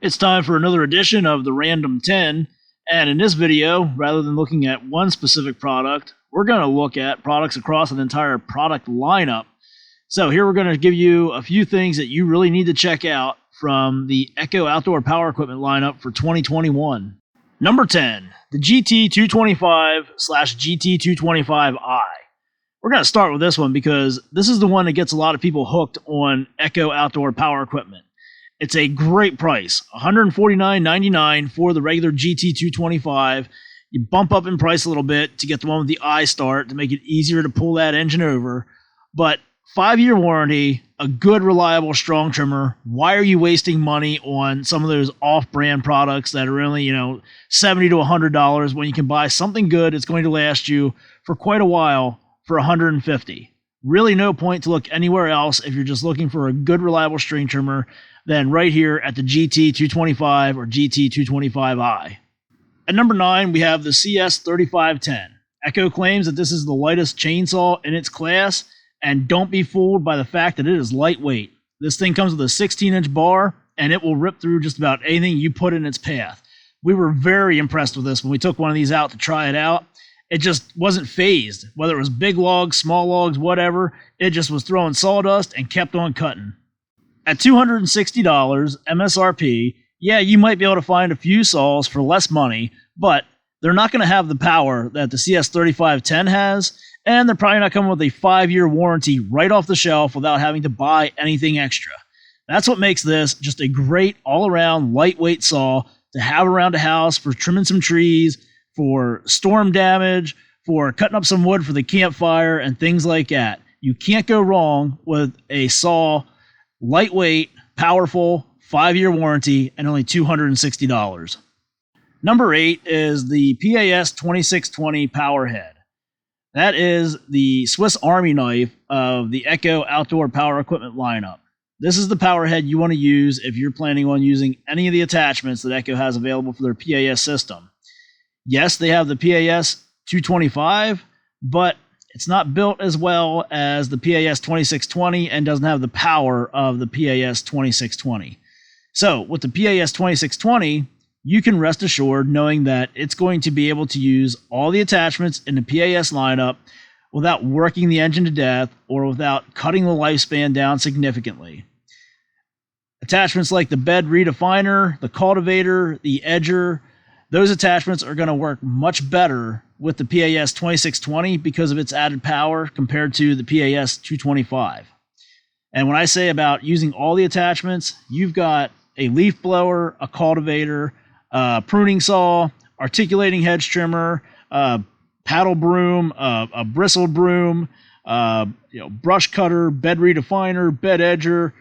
It's time for another edition of the Random 10, and in this video, rather than looking at one specific product, we're going to look at products across an entire product lineup. So here we're going to give you a few things that you really need to check out from the Echo Outdoor Power Equipment lineup for 2021. Number 10, the GT225/GT225i. We're going to start with this one because this is the one that gets a lot of people hooked on Echo Outdoor Power Equipment. It's a great price, $149.99 for the regular GT225. You bump up in price a little bit to get the one with the iStart to make it easier to pull that engine over. But 5-year warranty, a good, reliable, strong trimmer. Why are you wasting money on some of those off-brand products that are only, $70 to $100 when you can buy something good that's going to last you for quite a while for $150? Really no point to look anywhere else if you're just looking for a good, reliable string trimmer than right here at the GT225 or GT225i. At number 9, we have the CS3510. Echo claims that this is the lightest chainsaw in its class, and don't be fooled by the fact that it is lightweight. This thing comes with a 16-inch bar, and it will rip through just about anything you put in its path. We were very impressed with this when we took one of these out to try it out. It just wasn't phased. Whether it was big logs, small logs, whatever, it just was throwing sawdust and kept on cutting. At $260 MSRP, yeah, you might be able to find a few saws for less money, but they're not going to have the power that the CS3510 has, and they're probably not coming with a 5-year warranty right off the shelf without having to buy anything extra. That's what makes this just a great all-around lightweight saw to have around the house for trimming some trees, for storm damage, for cutting up some wood for the campfire, and things like that. You can't go wrong with a saw, lightweight, powerful, 5-year warranty, and only $260. Number 8 is the PAS 2620 Powerhead. That is the Swiss Army knife of the Echo Outdoor Power Equipment lineup. This is the powerhead you want to use if you're planning on using any of the attachments that Echo has available for their PAS system. Yes, they have the PAS 225, but it's not built as well as the PAS 2620 and doesn't have the power of the PAS 2620. So with the PAS 2620, you can rest assured knowing that it's going to be able to use all the attachments in the PAS lineup without working the engine to death or without cutting the lifespan down significantly. Attachments like the bed redefiner, the cultivator, the edger, those attachments are going to work much better with the PAS 2620 because of its added power compared to the PAS 225. And when I say about using all the attachments, you've got a leaf blower, a cultivator, a pruning saw, articulating hedge trimmer, paddle broom, a bristled broom, brush cutter, bed redefiner, bed edger.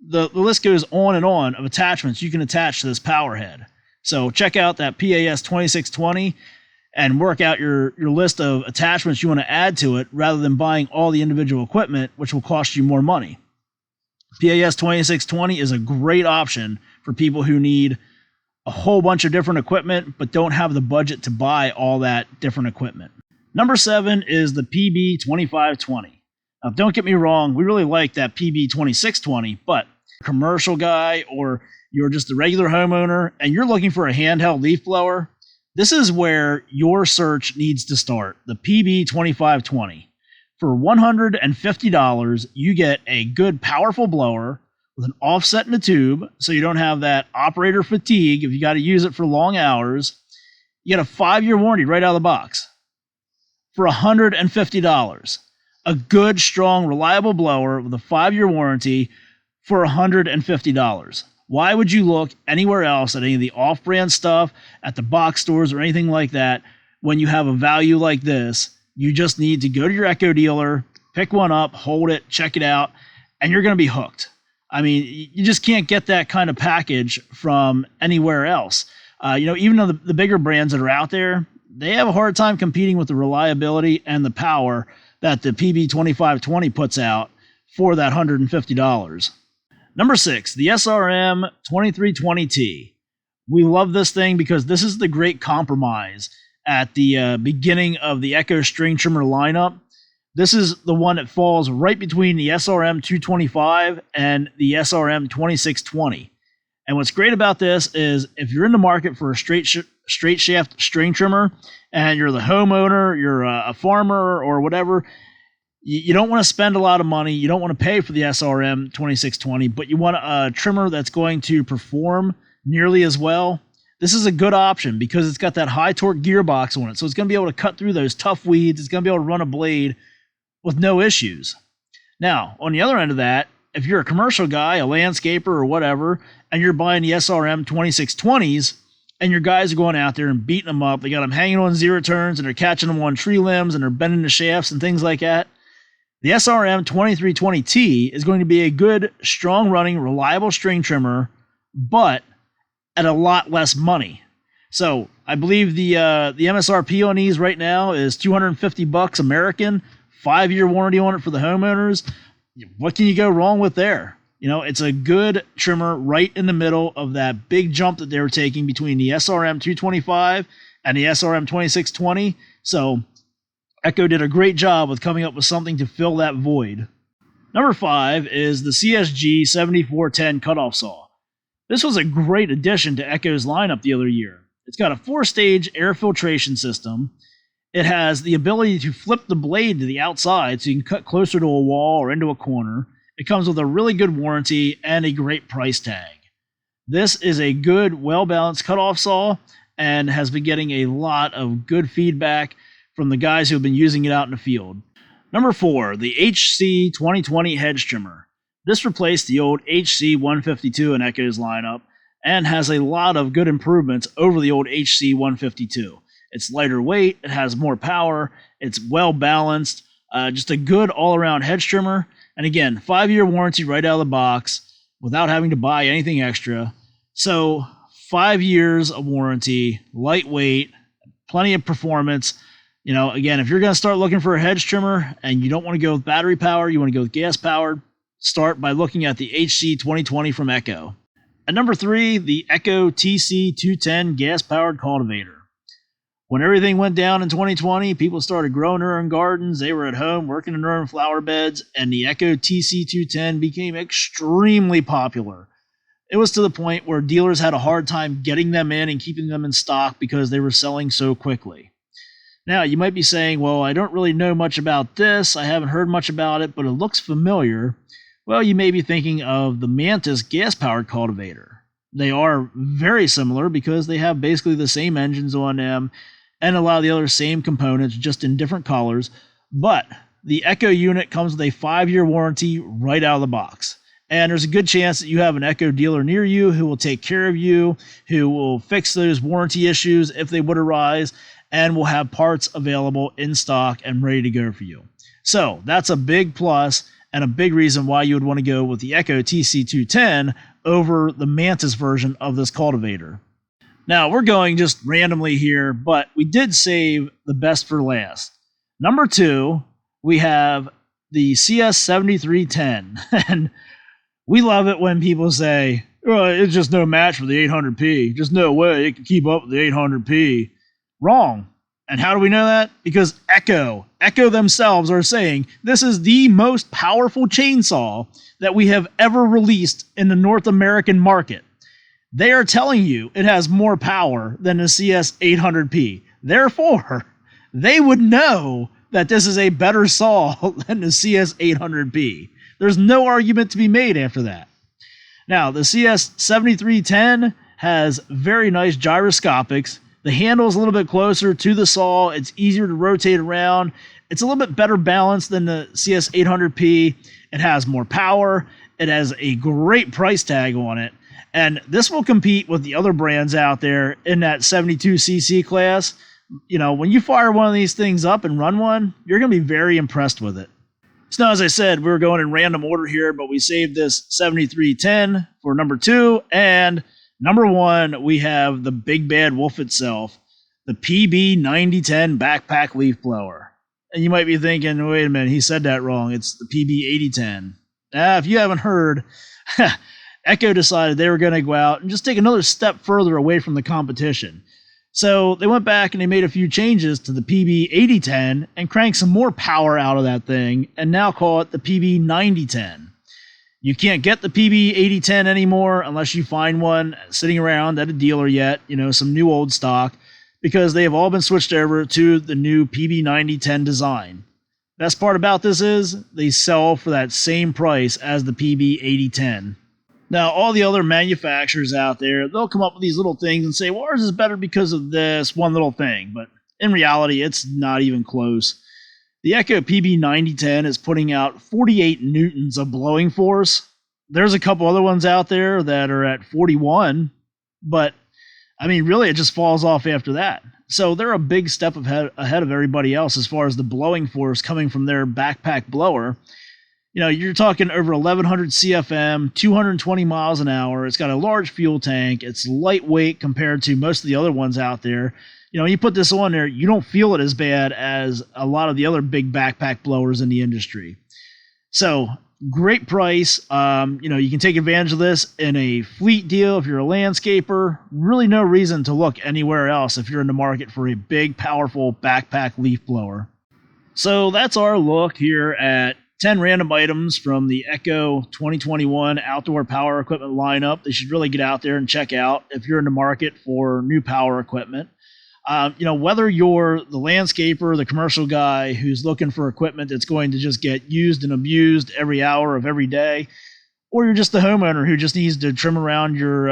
The list goes on and on of attachments you can attach to this power head. So check out that PAS 2620 and work out your list of attachments you want to add to it rather than buying all the individual equipment, which will cost you more money. PAS 2620 is a great option for people who need a whole bunch of different equipment but don't have the budget to buy all that different equipment. Number 7 is the PB2520. Now, don't get me wrong, we really like that PB2620, but commercial guy or you're just a regular homeowner and you're looking for a handheld leaf blower, this is where your search needs to start, the PB2520. For $150, you get a good, powerful blower with an offset in the tube so you don't have that operator fatigue if you got to use it for long hours. You get a 5-year warranty right out of the box for $150. A good, strong, reliable blower with a 5-year warranty for $150. Why would you look anywhere else at any of the off-brand stuff, at the box stores or anything like that, when you have a value like this? You just need to go to your Echo dealer, pick one up, hold it, check it out, and you're going to be hooked. I mean, you just can't get that kind of package from anywhere else. Even though the bigger brands that are out there, they have a hard time competing with the reliability and the power that the PB2520 puts out for that $150. Number 6, the SRM 2320T. We love this thing because this is the great compromise at the beginning of the Echo string trimmer lineup. This is the one that falls right between the SRM 225 and the SRM 2620. And what's great about this is if you're in the market for a straight shaft string trimmer and you're the homeowner, you're a farmer or whatever, you don't want to spend a lot of money. You don't want to pay for the SRM 2620, but you want a trimmer that's going to perform nearly as well. This is a good option because it's got that high torque gearbox on it. So it's going to be able to cut through those tough weeds. It's going to be able to run a blade with no issues. Now, on the other end of that, if you're a commercial guy, a landscaper or whatever, and you're buying the SRM 2620s, and your guys are going out there and beating them up, they got them hanging on zero turns, and they're catching them on tree limbs, and they're bending the shafts and things like that, the SRM 2320T is going to be a good, strong-running, reliable string trimmer, but at a lot less money. So I believe the MSRP on these right now is $250 American, 5-year warranty on it for the homeowners. What can you go wrong with there? You know, it's a good trimmer right in the middle of that big jump that they were taking between the SRM 225 and the SRM 2620. So Echo did a great job with coming up with something to fill that void. Number 5 is the CSG 7410 cutoff saw. This was a great addition to Echo's lineup the other year. It's got a 4-stage air filtration system. It has the ability to flip the blade to the outside so you can cut closer to a wall or into a corner. It comes with a really good warranty and a great price tag. This is a good, well-balanced cutoff saw and has been getting a lot of good feedback from the guys who have been using it out in the field. Number 4, the HC 2020 hedge trimmer. This replaced the old HC 152 in Echo's lineup and has a lot of good improvements over the old HC 152. It's lighter weight, it has more power, it's well balanced, just a good all-around hedge trimmer. And again, 5-year warranty right out of the box without having to buy anything extra. So 5 years of warranty, lightweight, plenty of performance. You know, again, if you're going to start looking for a hedge trimmer and you don't want to go with battery power, you want to go with gas powered, start by looking at the HC 2020 from Echo. At number 3, the Echo TC210 gas powered cultivator. When everything went down in 2020, people started growing their own gardens. They were at home working in their own flower beds, and the Echo TC210 became extremely popular. It was to the point where dealers had a hard time getting them in and keeping them in stock because they were selling so quickly. Now, you might be saying, well, I don't really know much about this. I haven't heard much about it, but it looks familiar. Well, you may be thinking of the Mantis gas-powered cultivator. They are very similar because they have basically the same engines on them and a lot of the other same components, just in different colors. But the Echo unit comes with a 5-year warranty right out of the box. And there's a good chance that you have an Echo dealer near you who will take care of you, who will fix those warranty issues if they would arise, and will have parts available in stock and ready to go for you. So that's a big plus and a big reason why you would want to go with the Echo TC210 over the Mantis version of this cultivator. Now, we're going just randomly here, but we did save the best for last. Number 2, we have the CS7310. And we love it when people say, oh, it's just no match for the 800p. Just no way it can keep up with the 800p. Wrong. And how do we know that? Because Echo themselves are saying this is the most powerful chainsaw that we have ever released in the North American market. They are telling you it has more power than the CS800P. Therefore, they would know that this is a better saw than the CS800P. There's no argument to be made after that. Now, the CS7310 has very nice gyroscopics. The handle is a little bit closer to the saw. It's easier to rotate around. It's a little bit better balanced than the CS800P. It has more power. It has a great price tag on it. And this will compete with the other brands out there in that 72cc class. You know, when you fire one of these things up and run one, you're going to be very impressed with it. So now, as I said, we're going in random order here, but we saved this 7310 for number 2. And number 1, we have the big bad wolf itself, the PB9010 backpack leaf blower. And you might be thinking, wait a minute, he said that wrong. It's the PB8010. If you haven't heard, Echo decided they were going to go out and just take another step further away from the competition. So they went back and they made a few changes to the PB8010 and cranked some more power out of that thing and now call it the PB9010. You can't get the PB8010 anymore unless you find one sitting around at a dealer yet, some new old stock, because they have all been switched over to the new PB9010 design. Best part about this is they sell for that same price as the PB8010. Now, all the other manufacturers out there, they'll come up with these little things and say, well, ours is better because of this one little thing. But in reality, it's not even close. The Echo PB9010 is putting out 48 newtons of blowing force. There's a couple other ones out there that are at 41, but really it just falls off after that. So they're a big step ahead of everybody else as far as the blowing force coming from their backpack blower. You're talking over 1100 CFM, 220 miles an hour. It's got a large fuel tank. It's lightweight compared to most of the other ones out there. You put this on there, you don't feel it as bad as a lot of the other big backpack blowers in the industry. So great price. You can take advantage of this in a fleet deal if you're a landscaper. Really no reason to look anywhere else if you're in the market for a big, powerful backpack leaf blower. So that's our look here at 10 random items from the Echo 2021 outdoor power equipment lineup. They should really get out there and check out if you're in the market for new power equipment. Whether you're the landscaper, the commercial guy who's looking for equipment that's going to just get used and abused every hour of every day, or you're just the homeowner who just needs to trim around your,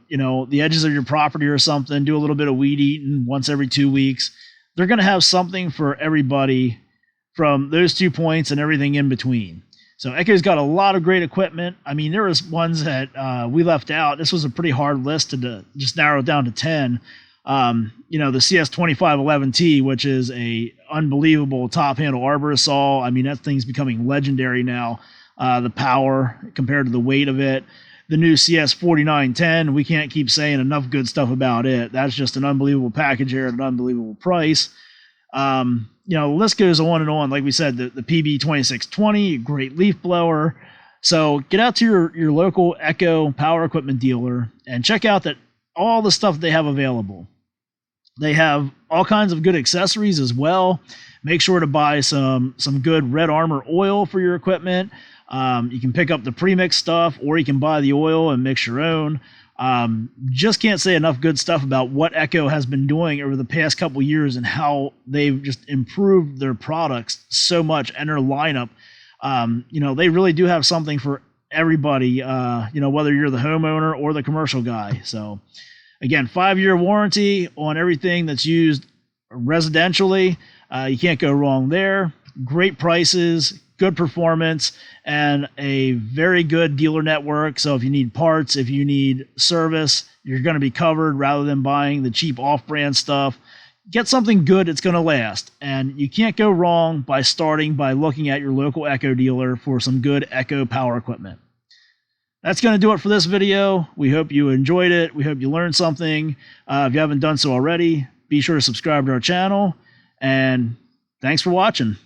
the edges of your property or something, do a little bit of weed eating once every 2 weeks, they're going to have something for everybody from those 2 points and everything in between. So Echo's got a lot of great equipment. There was ones that we left out. This was a pretty hard list to just narrow it down to 10. The CS2511T, which is a unbelievable top handle arborist saw. That thing's becoming legendary now. The power compared to the weight of it. The new CS4910, we can't keep saying enough good stuff about it. That's just an unbelievable package here at an unbelievable price. The list goes on and on. Like we said, the PB2620, great leaf blower. So get out to your local Echo power equipment dealer and check out all the stuff they have available. They have all kinds of good accessories as well. Make sure to buy some good Red Armor oil for your equipment. You can pick up the premix stuff, or you can buy the oil and mix your own. Just can't say enough good stuff about what Echo has been doing over the past couple years and how they've just improved their products so much and their lineup. They really do have something for everybody, whether you're the homeowner or the commercial guy. So again, 5-year warranty on everything that's used residentially. You can't go wrong there. Great prices, good performance, and a very good dealer network. So if you need parts, if you need service, you're going to be covered rather than buying the cheap off-brand stuff. Get something good that's going to last. And you can't go wrong by starting by looking at your local Echo dealer for some good Echo power equipment. That's going to do it for this video. We hope you enjoyed it. We hope you learned something. If you haven't done so already, be sure to subscribe to our channel. And thanks for watching.